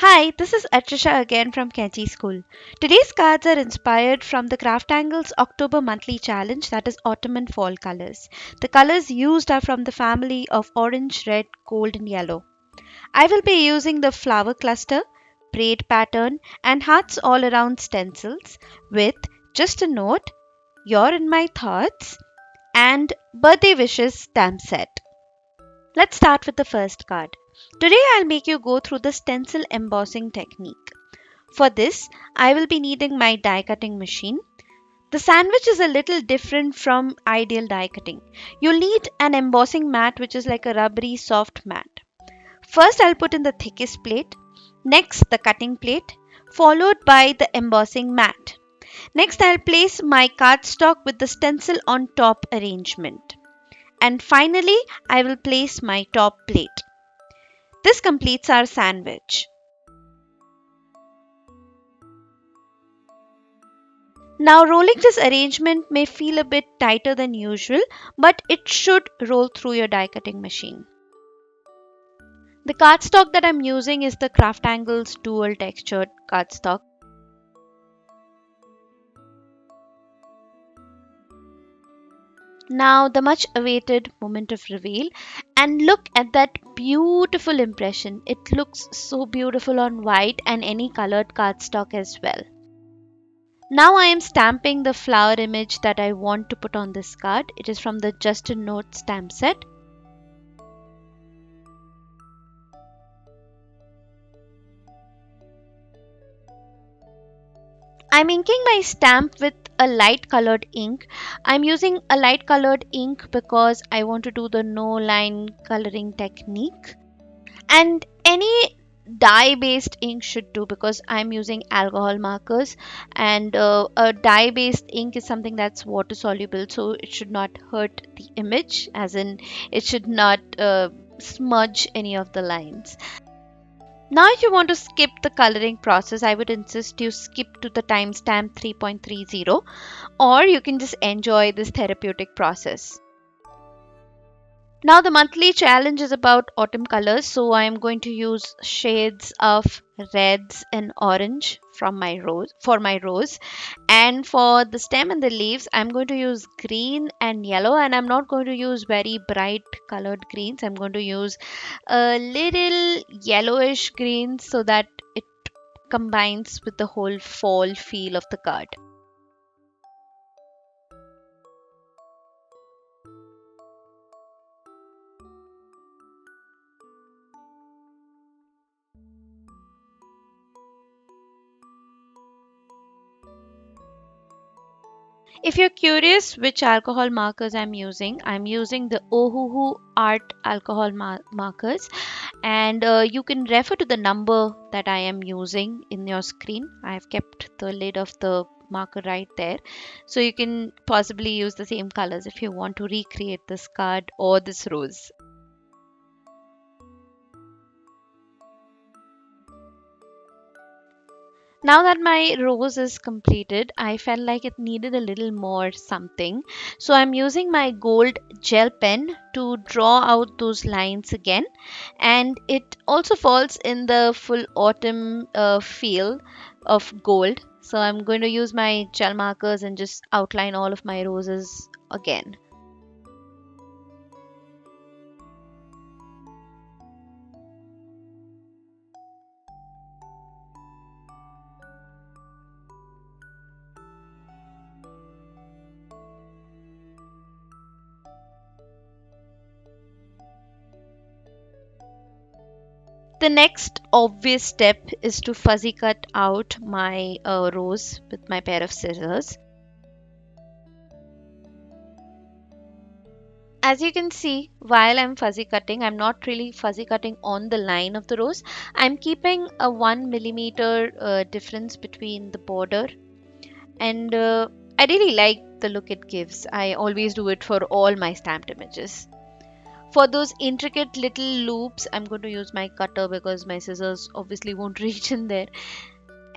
Hi, this is Archisha again from Kenchi School. Today's cards are inspired from the Craftangle's October monthly challenge, that is autumn and fall colors. The colors used are from the family of orange, red, gold and yellow. I will be using the flower cluster, braid pattern and hearts all around stencils with just a note, you're in my thoughts and birthday wishes stamp set. Let's start with the first card. Today I'll make you go through the stencil embossing technique. For this, I will be needing my die cutting machine. The sandwich is a little different from ideal die cutting. You'll need an embossing mat which is like a rubbery soft mat. First I'll put in the thickest plate, next the cutting plate, followed by the embossing mat. Next I'll place my cardstock with the stencil on top arrangement. And finally I will place my top plate. This completes our sandwich. Now rolling this arrangement may feel a bit tighter than usual, but it should roll through your die cutting machine. The cardstock that I'm using is the Craftangle's dual textured cardstock. Now the much awaited moment of reveal, and look at that beautiful impression. It looks so beautiful on white and any colored cardstock as well. Now I am stamping the flower image that I want to put on this card. It is from the Just a Note stamp set. I'm inking my stamp with a light colored ink. I'm using a light colored ink because I want to do the no line coloring technique. And any dye based ink should do because I'm using alcohol markers, and a dye based ink is something that's water soluble, so it should not hurt the image, as in it should not smudge any of the lines. Now, if you want to skip the coloring process, I would insist you skip to the timestamp 3.30, or you can just enjoy this therapeutic process. Now, the monthly challenge is about autumn colors, so I am going to use shades of reds and orange from my rose for my rose, and for the stem and the leaves, I'm going to use green and yellow, and I'm not going to use very bright colored greens. I'm going to use a little yellowish green so that it combines with the whole fall feel of the card. If you're curious which alcohol markers I'm using the Ohuhu Art alcohol markers, and you can refer to the number that I am using in your screen. I've kept the lid of the marker right there, so you can possibly use the same colors if you want to recreate this card or this rose. Now that my rose is completed, I felt like it needed a little more something. So I'm using my gold gel pen to draw out those lines again. And it also falls in the full autumn feel of gold. So I'm going to use my gel markers and just outline all of my roses again. The next obvious step is to fuzzy cut out my rose with my pair of scissors. As you can see, while I'm fuzzy cutting, I'm not really fuzzy cutting on the line of the rose. I'm keeping a 1 millimeter difference between the border, and I really like the look it gives. I always do it for all my stamped images. For those intricate little loops, I'm going to use my cutter because my scissors obviously won't reach in there.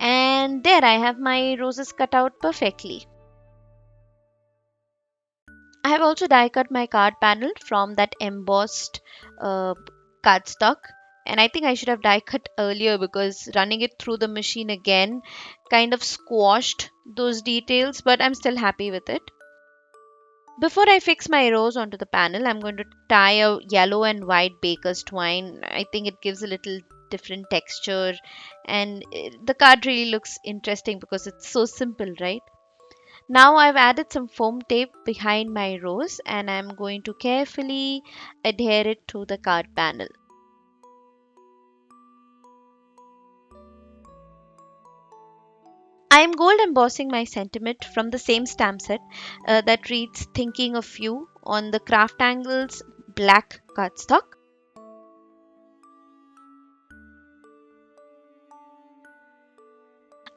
And there I have my roses cut out perfectly. I have also die cut my card panel from that embossed uh, cardstock. And I think I should have die cut earlier because running it through the machine again kind of squashed those details, but I'm still happy with it. Before I fix my rose onto the panel, I'm going to tie a yellow and white baker's twine. I think it gives a little different texture, and the card really looks interesting because it's so simple, right? Now I've added some foam tape behind my rose and I'm going to carefully adhere it to the card panel. I am gold embossing my sentiment from the same stamp set that reads Thinking of You on the Craft Angles black cardstock.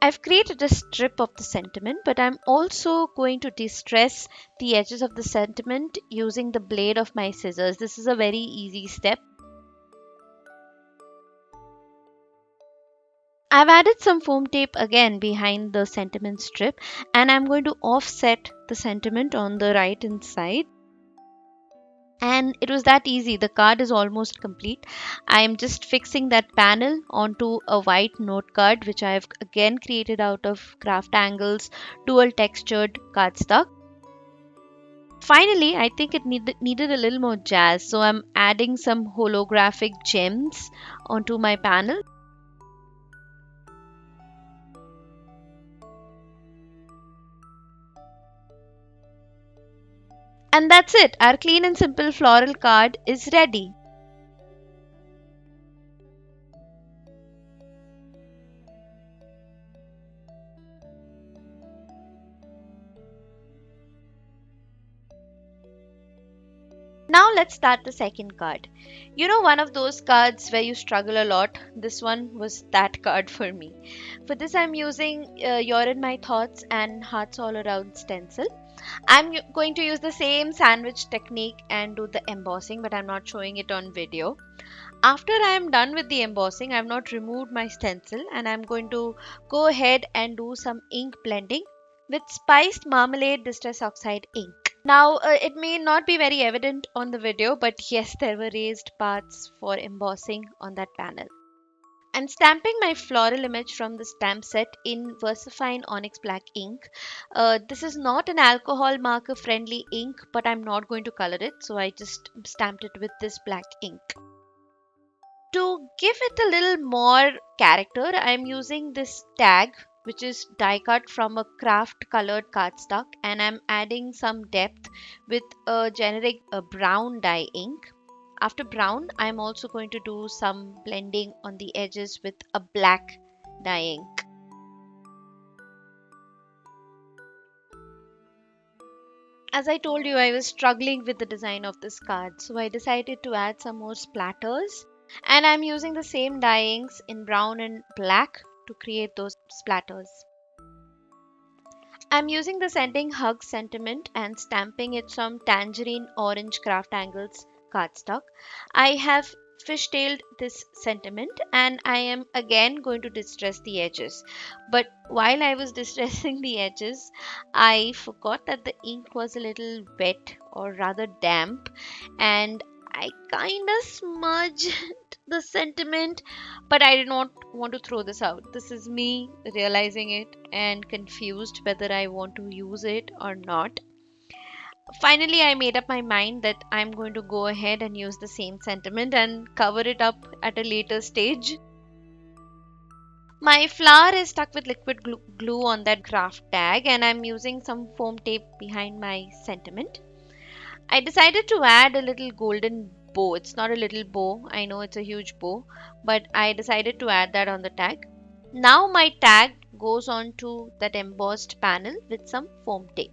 I've created a strip of the sentiment, but I'm also going to distress the edges of the sentiment using the blade of my scissors. This is a very easy step. I've added some foam tape again behind the sentiment strip and I'm going to offset the sentiment on the right hand side. And it was that easy. The card is almost complete. I am just fixing that panel onto a white note card, which I have again created out of craft angles, dual textured cardstock. Finally, I think it needed a little more jazz, so I'm adding some holographic gems onto my panel. And that's it. Our clean and simple floral card is ready. Now let's start the second card. You know, one of those cards where you struggle a lot. This one was that card for me. For this, I'm using You're in My Thoughts and Hearts All Around stencil. Going to use the same sandwich technique and do the embossing, but I'm not showing it on video. After I am done with the embossing, I have not removed my stencil and I'm going to go ahead and do some ink blending with spiced marmalade distress oxide ink. Now, it may not be very evident on the video, but yes, there were raised paths for embossing on that panel. I'm stamping my floral image from the stamp set in VersaFine Onyx Black ink. This is not an alcohol marker friendly ink, but I'm not going to color it, so I just stamped it with this black ink. To give it a little more character, I'm using this tag which is die cut from a craft colored cardstock and I'm adding some depth with a generic brown dye ink. After brown, I'm also going to do some blending on the edges with a black dye ink. As I told you, I was struggling with the design of this card, so I decided to add some more splatters. And I'm using the same dye inks in brown and black to create those splatters. I'm using the Sending Hug sentiment and stamping it from tangerine orange craft angles cardstock. I have fishtailed this sentiment and I am again going to distress the edges. But while I was distressing the edges, I forgot that the ink was a little wet or rather damp and I kind of smudged the sentiment, but I did not want to throw this out. This is me realizing it and confused whether I want to use it or not. Finally, I made up my mind that I'm going to go ahead and use the same sentiment and cover it up at a later stage. My flower is stuck with liquid glue on that craft tag, and I'm using some foam tape behind my sentiment. I decided to add a little golden bow. It's not a little bow, I know it's a huge bow, but I decided to add that on the tag. Now my tag goes on to that embossed panel with some foam tape.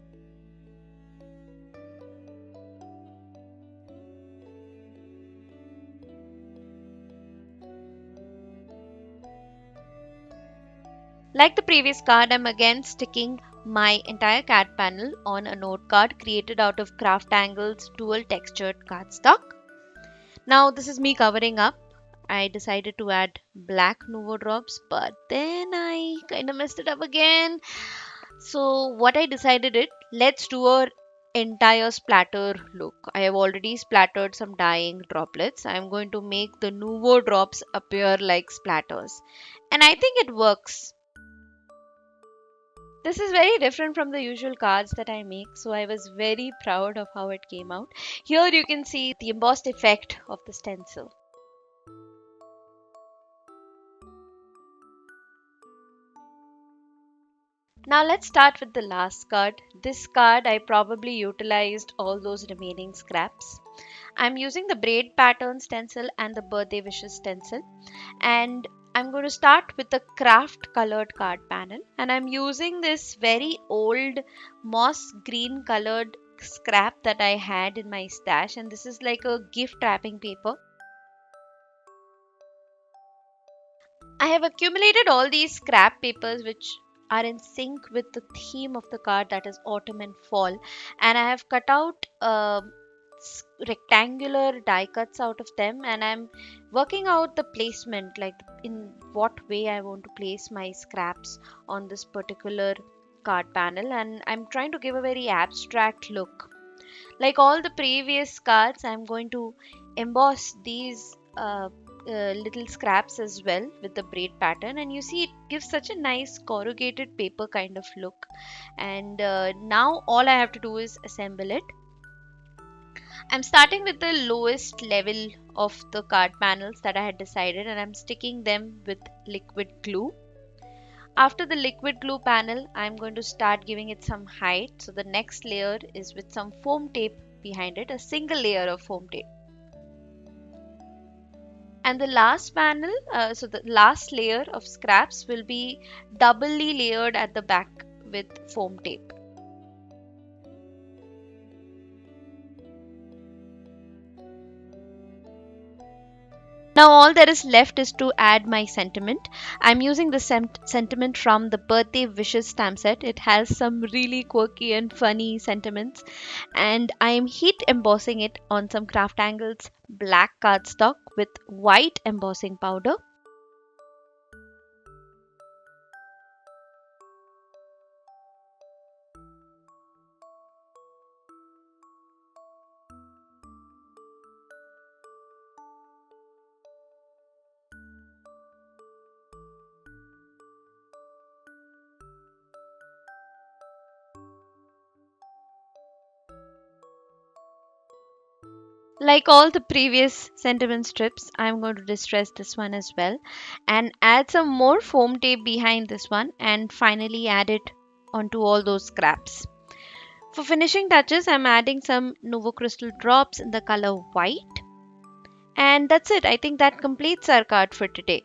Like the previous card, I'm again sticking my entire card panel on a note card created out of Craft Angle's dual textured cardstock. Now this is me covering up. I decided to add black Nuvo drops, but then I kind of messed it up again. So what I decided let's do a entire splatter look. I have already splattered some dyeing droplets. I'm going to make the Nuvo drops appear like splatters. And I think it works. This is very different from the usual cards that I make, so I was very proud of how it came out. Here you can see the embossed effect of the stencil. Now let's start with the last card. This card I probably utilized all those remaining scraps. I'm using the braid pattern stencil and the birthday wishes stencil, and I'm going to start with the craft colored card panel, and I'm using this very old moss green colored scrap that I had in my stash, and this is like a gift wrapping paper. I have accumulated all these scrap papers which are in sync with the theme of the card, that is autumn and fall, and I have cut out rectangular die cuts out of them, and I'm working out the placement, like in what way I want to place my scraps on this particular card panel, and I'm trying to give a very abstract look. Like all the previous cards, I'm going to emboss these little scraps as well with the braid pattern, and you see it gives such a nice corrugated paper kind of look. And now all I have to do is assemble it. I'm starting with the lowest level of the card panels that I had decided, and I'm sticking them with liquid glue. After the liquid glue panel, I'm going to start giving it some height. So the next layer is with some foam tape behind it, a single layer of foam tape. And the last panel, so the last layer of scraps will be doubly layered at the back with foam tape. Now all there is left is to add my sentiment. I'm using the sentiment from the birthday wishes stamp set. It has some really quirky and funny sentiments, and I am heat embossing it on some craft angles black cardstock with white embossing powder. Like all the previous sentiment strips, I'm going to distress this one as well and add some more foam tape behind this one, and finally add it onto all those scraps. For finishing touches, I'm adding some Nuvo Crystal drops in the color white. And that's it. I think that completes our card for today.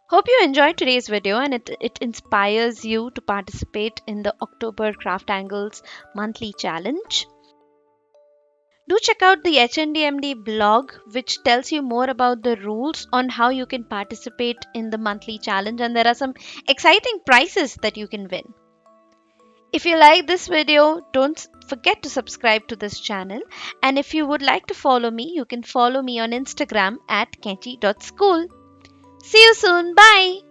Hope you enjoyed today's video and it inspires you to participate in the October Craft Angles monthly challenge. Do check out the HNDMD blog, which tells you more about the rules on how you can participate in the monthly challenge, and there are some exciting prizes that you can win. If you like this video, don't forget to subscribe to this channel. And if you would like to follow me, you can follow me on Instagram at kenchi.school. See you soon. Bye.